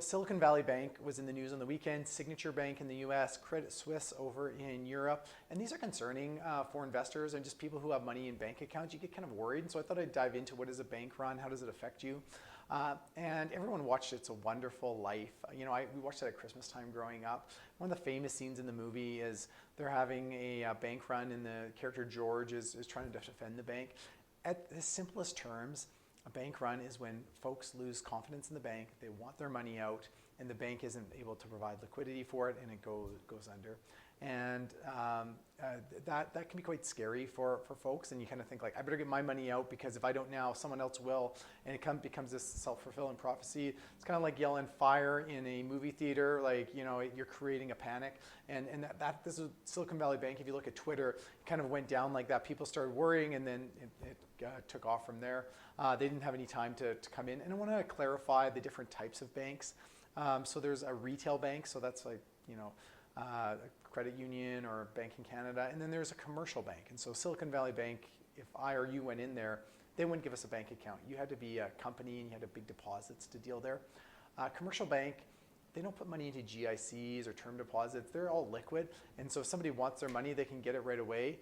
Silicon Valley Bank was in the news on the weekend, Signature Bank in the US, Credit Suisse over in Europe. And these are concerning for investors and just people who have money in bank accounts. You get kind of worried. And so I thought I'd dive into what is a bank run? How does it affect you? And everyone watched It's a Wonderful Life. We watched it at Christmas time growing up. One of the famous scenes in the movie is they're having a bank run and the character George is trying to defend the bank. At the simplest terms, a bank run is when folks lose confidence in the bank, they want their money out, and the bank isn't able to provide liquidity for it, and it goes under. And that can be quite scary for folks, and you kind of think like, I better get my money out because if I don't now, someone else will, and it becomes this self-fulfilling prophecy. It's kind of like yelling fire in a movie theater, like you're creating a panic, and this is Silicon Valley Bank. If you look at Twitter, it kind of went down like that. People started worrying, and then it took off from there. They didn't have any time to come in, and I want to clarify the different types of banks. So there's a retail bank, so that's like a credit union or Bank in Canada, and then there's a commercial bank. And so Silicon Valley Bank, if I or you went in there, they wouldn't give us a bank account. You had to be a company and you had to big deposits to deal there. Commercial bank, they don't put money into GICs or term deposits. They're all liquid, and so if somebody wants their money, they can get it right away.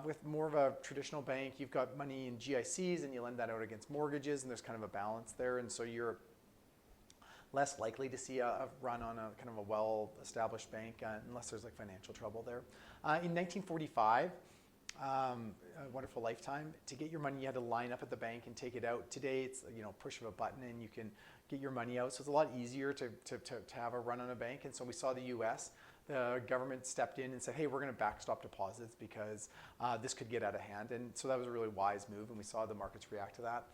With more of a traditional bank, you've got money in GICs and you lend that out against mortgages, and there's kind of a balance there, and so you're less likely to see a run on a kind of a well-established bank unless there's like financial trouble there. In 1945, a wonderful lifetime, to get your money you had to line up at the bank and take it out. Today it's push of a button and you can get your money out, so it's a lot easier to have a run on a bank. And so we saw the US, the government stepped in and said, hey, we're going to backstop deposits because this could get out of hand, and so that was a really wise move, and we saw the markets react to that.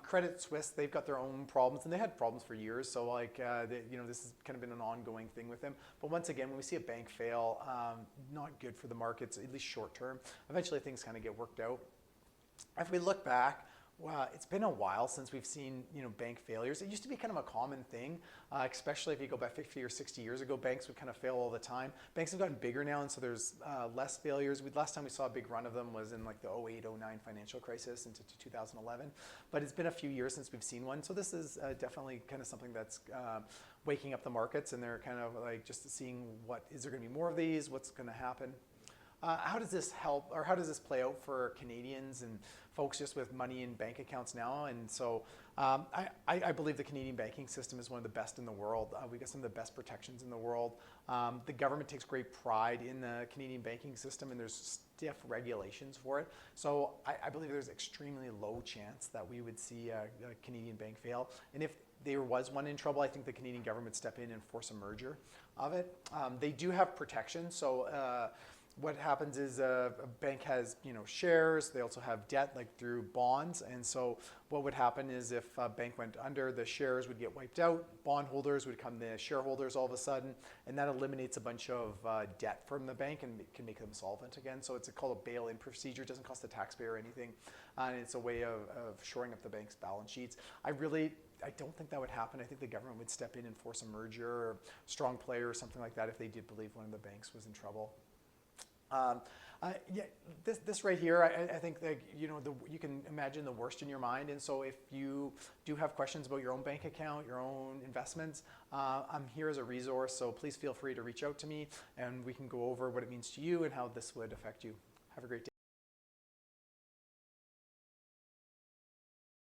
Credit Suisse, they've got their own problems, and they had problems for years. So this has kind of been an ongoing thing with them. But once again, when we see a bank fail, not good for the markets, at least short term. Eventually, things kind of get worked out. If we look back, wow, it's been a while since we've seen bank failures. It used to be kind of a common thing, especially if you go back 50 or 60 years ago. Banks would kind of fail all the time. Banks have gotten bigger now, and so there's less failures. Last time we saw a big run of them was in like the 08, 09 financial crisis into 2011. But it's been a few years since we've seen one. So this is definitely kind of something that's waking up the markets, and they're kind of like just seeing is there going to be more of these? What's going to happen? How does this help, or how does this play out for Canadians and folks just with money in bank accounts now? And so I believe the Canadian banking system is one of the best in the world. We've got some of the best protections in the world. The government takes great pride in the Canadian banking system, and there's stiff regulations for it. So I believe there's extremely low chance that we would see a Canadian bank fail. And if there was one in trouble, I think the Canadian government would step in and force a merger of it. They do have protection. So what happens is a bank has shares. They also have debt, like through bonds. And so what would happen is if a bank went under, the shares would get wiped out. Bondholders would become the shareholders all of a sudden, and that eliminates a bunch of debt from the bank and can make them solvent again. So it's called a bail-in procedure. It doesn't cost the taxpayer anything, and it's a way of shoring up the bank's balance sheets. I don't think that would happen. I think the government would step in and force a merger or strong player or something like that if they did believe one of the banks was in trouble. This right here, I think that you can imagine the worst in your mind, and so if you do have questions about your own bank account, your own investments, I'm here as a resource. So please feel free to reach out to me, and we can go over what it means to you and how this would affect you. Have a great day.